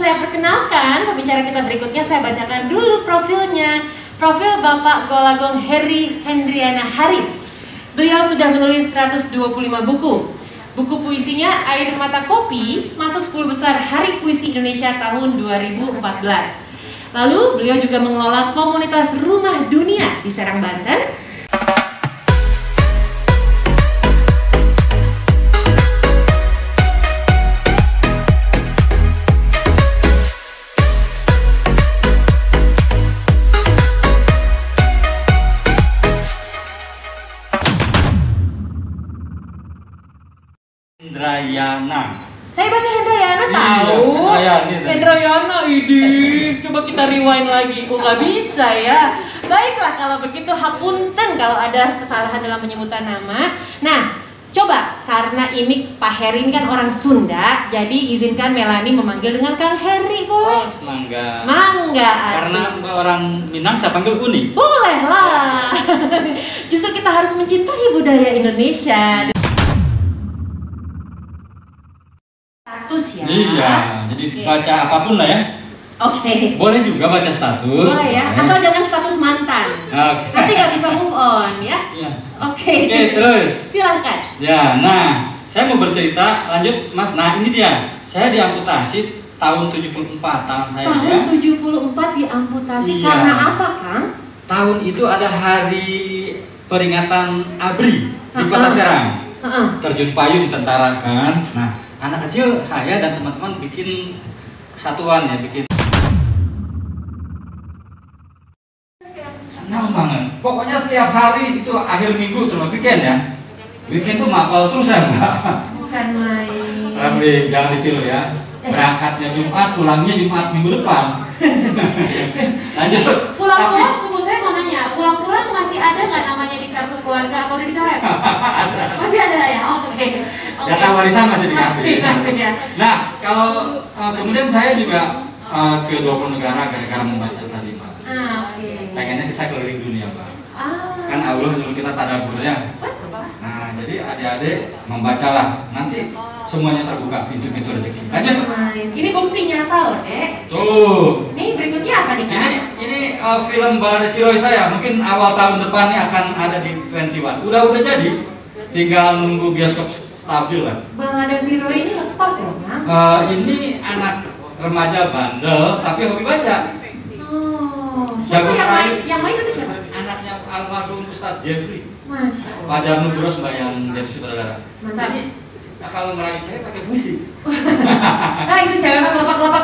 saya perkenalkan pembicara kita berikutnya, saya bacakan dulu profilnya. Profil Bapak Golagong Heri Hendriana Haris. Beliau sudah menulis 125 buku. Buku puisinya Air Mata Kopi masuk 10 besar Hari Puisi Indonesia tahun 2014. Lalu beliau juga mengelola komunitas Rumah Dunia di Serang, Banten. Hendrayana. Saya baca Hendrayana tahu. Hendrayana ini. Coba kita rewind lagi. Oh nggak bisa ya. Baiklah kalau begitu, hapunten kalau ada kesalahan dalam penyebutan nama. Nah, coba karena ini Pak Heri ini kan orang Sunda, jadi izinkan Melani memanggil dengan Kang Heri, boleh? Oh, mangga. Mangga. Karena orang Minang saya panggil Uni. Boleh lah. Justru kita harus mencintai budaya Indonesia. Status ya. Iya, jadi baca apapun lah ya. Oke. Boleh juga baca status. Boleh ya, asal jangan status mantan. Nanti nggak bisa move on ya. Iya. Oke, terus. silahkan. Ya, nah, saya mau bercerita lanjut, Mas. Nah, ini dia. Saya diamputasi tahun 74 tangan saya. Tahun ya. 74 diamputasi. Iya. Karena apa, Kang? Tahun itu ada hari peringatan ABRI di Kota Serang. Terjun payung di tentara kan. Nah, anak kecil saya dan teman-teman bikin kesatuan ya, bikin senang banget. Pokoknya tiap hari itu akhir minggu terus weekend ya. Weekend tuh mapal terus ya enggak? Bukan main. Tapi jangan ditiru ya. Berangkatnya Jumat, pulangnya Jumat minggu depan. Lanjut. Pulang-pulang, tunggu saya mau nanya. Pulang-pulang masih ada nggak namanya di kartu keluarga atau udah dicoret? Masih ada ya? Oke. Data warisan masih dikasih. Masih ya. Nah, kalau kemudian saya juga ke 20 negara gara-gara membaca tadi, Pak. Oke. Pengennya sih saya keliling dunia, Pak. Kan Ah. Allah nyuruh kita tadabbur ya. Betul, Pak. Nah, jadi adik-adik membacalah. Nanti semuanya terbuka pintu-pintu rezeki. Lanjut. Ini bukti nyata loh, Dek. Tuh. Nih berikutnya apa nih, Kak? Ini film Balada Siroi saya. Mungkin awal tahun depan ini akan ada di 21. Udah jadi. Tinggal nunggu bioskop stabil lah. Balada Siroi ini letop loh, Kang. Ini anak remaja bandel tapi hobi baca. Oh, Jago siapa main. yang main itu siapa? Anaknya almarhum Ustadz Jeffrey. Masya Allah. Pak Jarno Bros mbak yang jadi sutradara. Mantap. Nah, kalau meraih saya pakai musik. Nah itu cewek mah kelopak.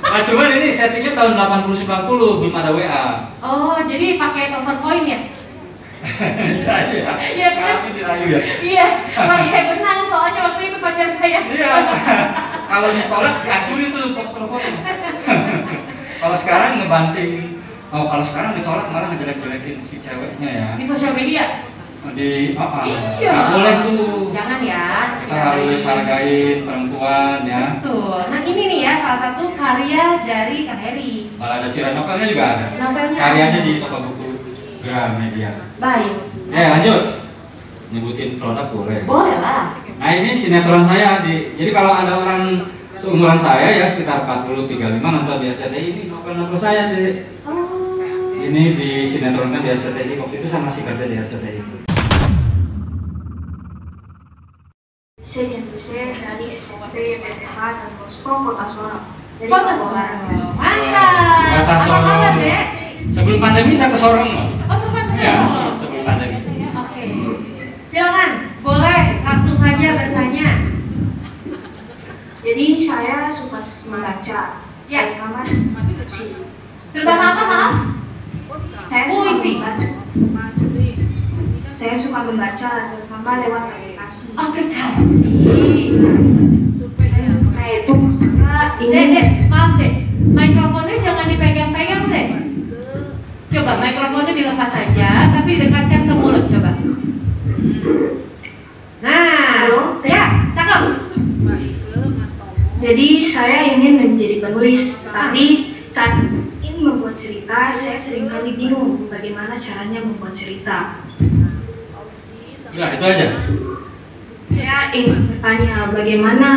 Nah, cuman ini settingnya tahun 80-90 belum ada WA. Oh, jadi pakai telepon koin ya? Iya. Iya kan? Kami dirayu ya. Iya, pakai benang soalnya waktu itu pacar saya. Iya. Kalau ditolak dihancurin tuh foto-foto. Kalau sekarang ngebanting. Oh, kalau sekarang ditolak malah ngejelek-jelekin si ceweknya ya. Di sosial media? Di apa? Iya. Nggak boleh tuh. Jangan ya. Kita harus hargain perempuan ya. Betul. Nah ini nih ya salah satu karya dari Kang Heri. Balada Siroi novelnya juga ada. Novelnya. Karyanya di toko buku Gramedia. Baik. Ya lanjut. Nyebutin produk boleh. Boleh lah. Nah ini sinetron saya. Jadi kalau ada orang seumuran saya ya sekitar 40-35 nonton di RCTI, ini novel-novel saya deh. Oh. Ini di sinetronnya di RCTI. Waktu itu saya masih kerja di RCTI. Saya dari SMP PTH dan Posko Kota Sorong. Dari Kota Papua Barat. Sorong. Mantap. Kota Apa Sorong. kabar, Dek? Sebelum pandemi saya ke Sorong loh. Oh, sempat Ya, ya. sebelum pandemi. Oke. Silakan, boleh langsung saja bertanya. Jadi saya suka membaca. Ya. Terutama puisi. Terutama apa, maaf? Saya suka Puisi. membaca. Saya suka membaca terutama lewat aplikasi. Aplikasi. Nah itu karena Dek, maaf deh. Mikrofonnya jangan dipegang-pegang deh. Coba mikrofonnya dilepas saja, tapi dekatkan ke mulut coba. Nah, Halo? ya, cakep. Jadi saya ingin menjadi penulis, tapi saat ingin membuat cerita, saya seringkali bingung bagaimana caranya membuat cerita. Udah itu aja. Saya ingin bertanya bagaimana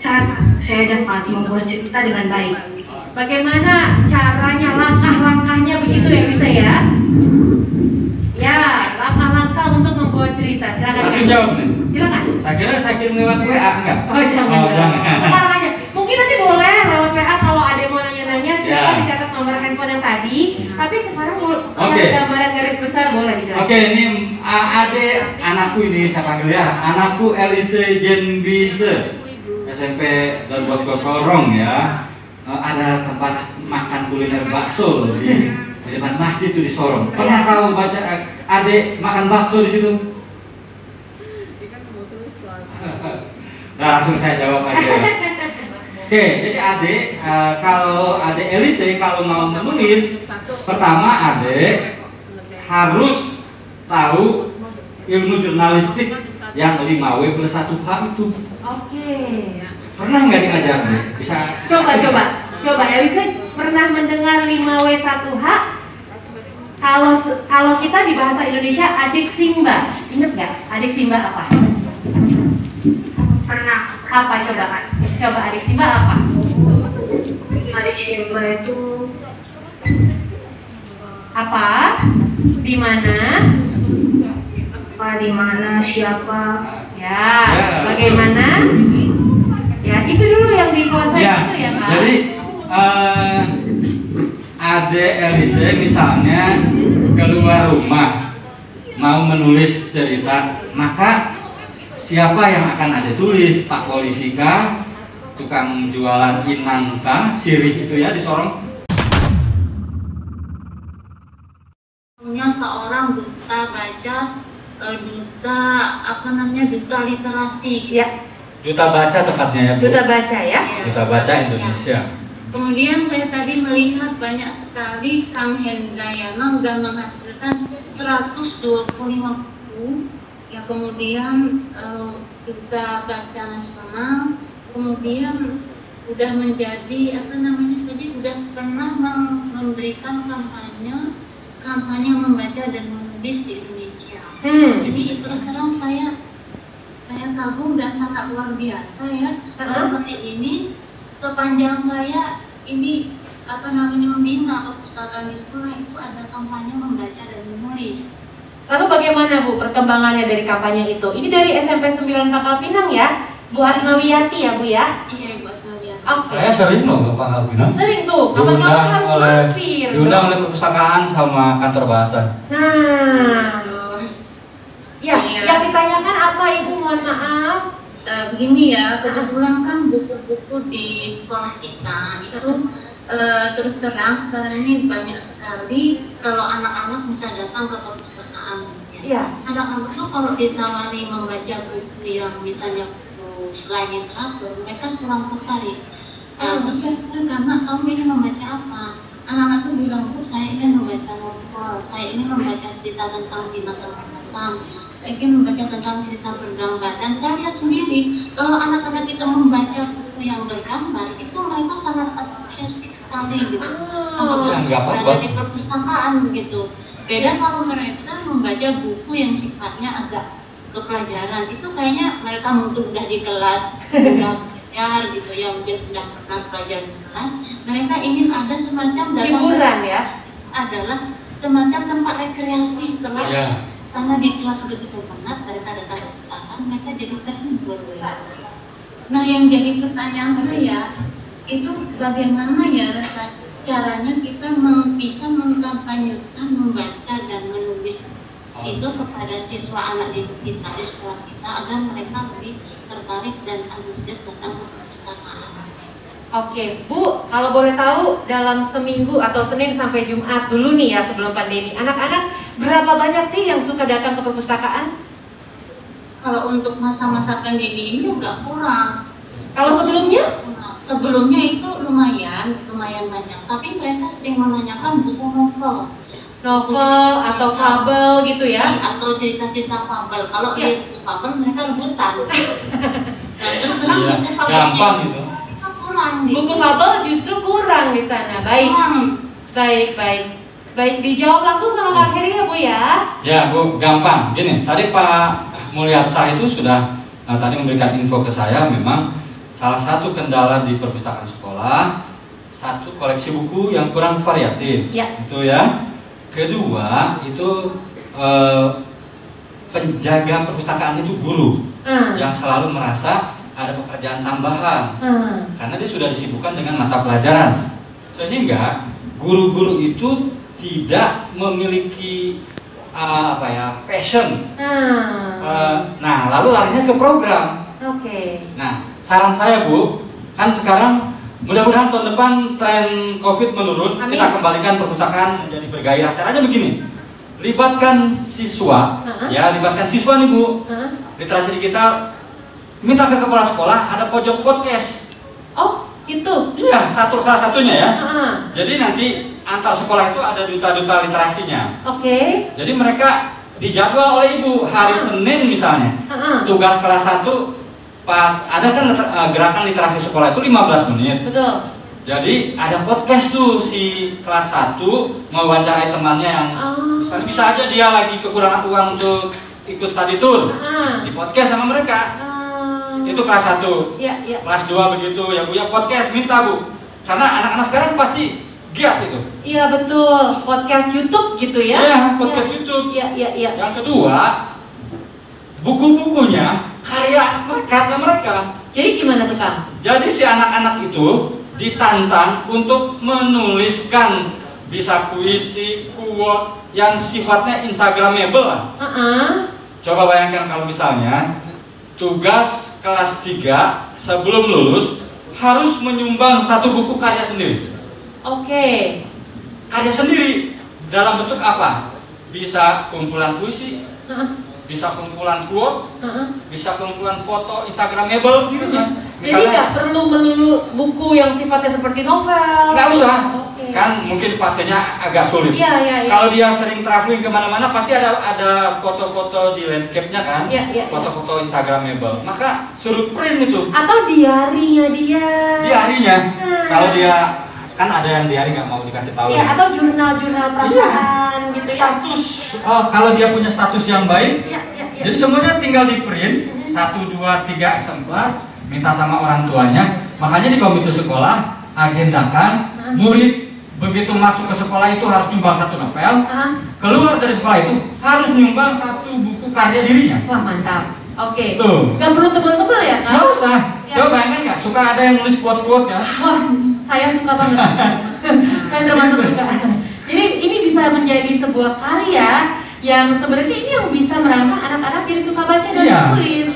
cara saya dapat membuat cerita dengan baik. Bagaimana caranya, langkah-langkahnya begitu ya bisa ya? Ya, langkah-langkah untuk membuat cerita. Silakan. Langsung jawab nih. Silakan. Saya kirim lewat WA enggak? Oh jangan. Oh, jangan. Sekarang aja. Mungkin nanti boleh lewat WA kalau ada yang mau nanya-nanya. Silakan Ya. dicatat nomor handphone yang tadi. Tapi sekarang mau Oke. gambaran garis besar boleh dijelaskan. Oke, ini adik anakku ini saya panggil ya. Anakku Elise Jenbise, SMP Don Bosco Sorong ya. Ada tempat makan kuliner bakso di depan masjid itu di Sorong. Pernah kau baca adik makan bakso di situ? Nah, langsung saya jawab aja. Oke, jadi adik, kalau adik Elise kalau mau menulis, pertama adik harus tahu ilmu jurnalistik yang 5W plus 1H itu. Oke. Pernah nggak diajar deh? Bisa. Coba Elisa pernah mendengar 5W1H? Kalau kita di bahasa Indonesia adik Simba, inget nggak? Adik Simba apa? Pernah. Apa coba? Coba adik Simba apa? Adik Simba itu Apa? Di mana? apa, di mana, siapa. Ya, Ya, bagaimana? Ya, itu dulu yang dikuasai Ya, itu ya Kak. jadi adik Elise misalnya keluar rumah mau menulis cerita, maka siapa yang akan ada tulis? Pak polisi kah? Tukang jualan inang kah? Sirih itu ya di Sorong. Punya seorang duta baca, duta literasi. Ya, Duta baca tepatnya ya, Bu. duta baca ya. Duta baca Indonesia. Kemudian saya tadi melihat banyak sekali Kang Hendrayana sudah menghasilkan 125 buku. Ya, kemudian duta baca nasional, kemudian sudah menjadi tadi sudah pernah memberikan kampanye membaca dan menulis di Indonesia. Jadi terus terang saya kagum dan sangat luar biasa ya. Seperti ini sepanjang saya ini membina perpustakaan di sekolah itu ada kampanye membaca dan menulis. Lalu bagaimana Bu perkembangannya dari kampanye itu? Ini dari SMP 9 Pangkal Pinang ya, Bu Asmawiyati ya Bu ya? Iya, Ibu Asmawiyati. Oke. Saya sering loh ke Pangkal Pinang. Sering tuh, kapan-kapan harus mampir. Diundang oleh perpustakaan sama kantor bahasa. Nah, ya, Iya. yang ditanyakan apa Ibu? Mohon maaf. Begini ya, kebetulan kan buku-buku di sekolah kita itu terus terang sekarang ini banyak sekali kalau anak-anak bisa datang ke perpustakaan. Iya. Anak-anak tuh kalau ditawari membaca buku yang misalnya buku selain literatur, mereka kurang tertarik. Terus karena kamu ingin membaca apa? Anak-anak tuh bilang, Bu, saya ingin membaca novel, saya ingin membaca cerita tentang binatang-binatang, saya ingin membaca tentang cerita bergambar. Dan saya lihat sendiri, kalau anak-anak itu membaca buku yang bergambar, itu mereka sangat antusiastik sekali gitu. Sangat berada di perpustakaan begitu. Beda kalau mereka membaca buku yang sifatnya agak ke pelajaran, itu kayaknya mereka mungkin udah di kelas, udah belajar gitu ya, mungkin udah pernah belajar di kelas. Mereka ingin ada semacam Hiburan ya. adalah semacam tempat rekreasi setelah Ya. karena di kelas begitu penat, mereka datang ke perpustakaan, mereka jadi terhibur. Nah, yang jadi pertanyaan saya itu bagaimana ya caranya kita bisa mengkampanyekan membaca dan menulis itu kepada siswa anak didik kita di sekolah kita agar mereka lebih tertarik dan antusias datang ke perpustakaan. Oke, Bu, kalau boleh tahu dalam seminggu atau Senin sampai Jumat dulu nih ya sebelum pandemi, anak-anak berapa banyak sih yang suka datang ke perpustakaan? Kalau untuk masa-masa pandemi ini nggak kurang. Kalau sebelumnya? Sebelumnya itu lumayan banyak. Tapi mereka sering menanyakan buku novel Atau fabel gitu ya? Atau cerita-cerita fabel. Kalau Iya. buku fabel mereka rebutan. Dan terus terang Iya, buku fabelnya gampang gitu. itu kurang. Gitu. Buku fabel justru kurang di sana. Baik, Kurang. baik. Dijawab langsung sama Kak Heri ya Bu ya? Ya Bu, gampang. Gini, tadi Pak Mulyatsa itu sudah tadi memberikan info ke saya. Memang salah satu kendala di perpustakaan sekolah, satu koleksi buku yang kurang variatif, itu ya. Kedua itu penjaga perpustakaan itu guru yang selalu merasa ada pekerjaan tambahan karena dia sudah disibukkan dengan mata pelajaran, sehingga guru-guru itu tidak memiliki passion. Nah, lalu larinya ke program. Nah, saran saya Bu, kan sekarang mudah-mudahan tahun depan tren COVID menurun. Amin. Kita kembalikan perpustakaan menjadi bergairah. Caranya begini, libatkan siswa, libatkan siswa nih Bu. Literasi digital, minta ke kepala sekolah ada pojok podcast. Oh, itu? Iya, salah satunya ya. Jadi nanti antar sekolah itu ada duta-duta literasinya. Jadi mereka dijadwal oleh Ibu hari Senin misalnya. Tugas kelas 1 pas ada kan gerakan literasi sekolah itu 15 menit. Betul. Jadi ada podcast tuh si kelas 1 mewawancarai temannya yang misalnya bisa aja dia lagi kekurangan uang untuk ikut study tour. Di podcast sama mereka. Itu kelas 1. Kelas 2 begitu ya Bu ya, podcast minta Bu. Karena anak-anak sekarang pasti giat itu. Iya betul, podcast YouTube gitu ya. Iya, podcast YouTube. Iya. Yang kedua, buku-bukunya karya mereka. Jadi gimana tuh Kang? Jadi si anak-anak itu ditantang untuk menuliskan bisa puisi, quote yang sifatnya instagramable lah. Coba bayangkan kalau misalnya tugas kelas 3 sebelum lulus harus menyumbang satu buku karya sendiri. Karya sendiri dalam bentuk apa? Bisa kumpulan puisi, bisa kumpulan quote, bisa kumpulan foto instagramable gitu ya. Jadi nggak perlu melulu buku yang sifatnya seperti novel. Nggak usah, kan mungkin fasenya agak sulit. Iya. Kalau dia sering traveling kemana-mana pasti ada foto-foto di landscape-nya kan, foto-foto instagramable. Maka suruh print itu. Atau diarinya dia. Diarinya, kalau dia kan ada yang diari nggak mau dikasih tahu. Iya, atau jurnal-jurnal perasaan gitu ya. Status, kalau dia punya status yang baik, jadi semuanya tinggal di print 1, 2, 3 eksemplar, minta sama orang tuanya. Makanya di komite sekolah agendakan murid begitu masuk ke sekolah itu harus nyumbang 1 novel, keluar dari sekolah itu harus nyumbang 1 buku karya dirinya. Wah mantap. Tuh. Gak perlu tebel-tebel ya kan? Gak usah. Coba bayangkan nggak, suka ada yang nulis quote-quote ya? Wah, saya suka banget. Saya termasuk suka. Jadi ini bisa menjadi sebuah karya yang sebenarnya ini yang bisa merangsang anak-anak jadi suka baca dan menulis.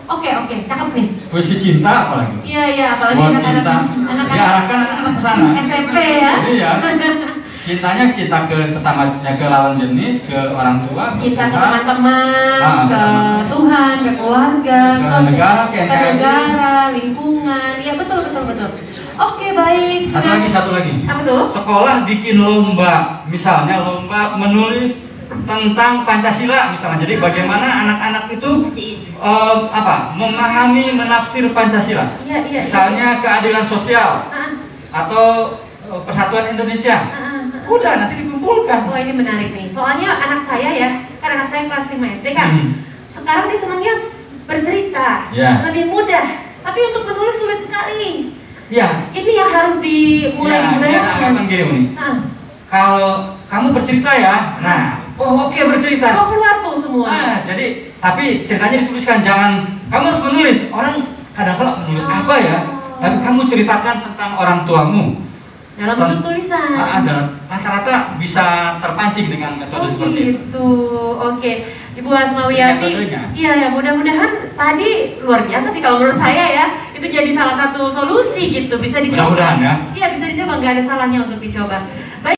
Oke, cakep nih. Puisi cinta apalagi? Iya, apalagi anak-anak diarahkan anak-anak ke sana. SMP ya. Iya. Cintanya cinta ke sesama, ke lawan jenis, ke orang tua, cinta ke teman-teman, ke Tuhan, ke keluarga, ke negara, ke negara, lingkungan. Iya betul. Oke, baik. Satu lagi. Apa tuh? Sekolah bikin lomba, misalnya lomba menulis tentang Pancasila misalnya. Jadi bagaimana anak-anak itu memahami, menafsir Pancasila. Iya. Misalnya keadilan sosial atau persatuan Indonesia. Udah nanti dikumpulkan. Wah ini menarik nih. Soalnya anak saya ya, kan anak saya kelas 5 SD kan. Sekarang dia senangnya bercerita, lebih mudah. Tapi untuk menulis sulit sekali. Ini yang harus dimulai dibudayakan. Gini. Kalau kamu bercerita ya, oke bercerita. Keluar tuh semua. Jadi tapi ceritanya dituliskan, jangan kamu harus menulis. Orang kadang-kadang menulis apa ya? Tapi kamu ceritakan tentang orang tuamu. Dalam bentuk tulisan. Rata-rata bisa terpancing dengan metode seperti itu. Oke. Ibu Asmawiyati. Iya, mudah-mudahan tadi luar biasa sih kalau menurut saya ya. Itu jadi salah satu solusi gitu, bisa dicoba. Mudah-mudahan ya. Iya, bisa dicoba, nggak ada salahnya untuk dicoba. Baik.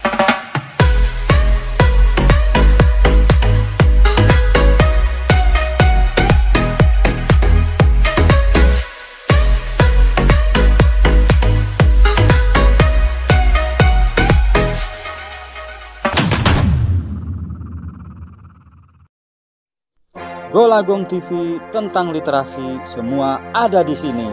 Golagong TV tentang literasi semua ada di sini.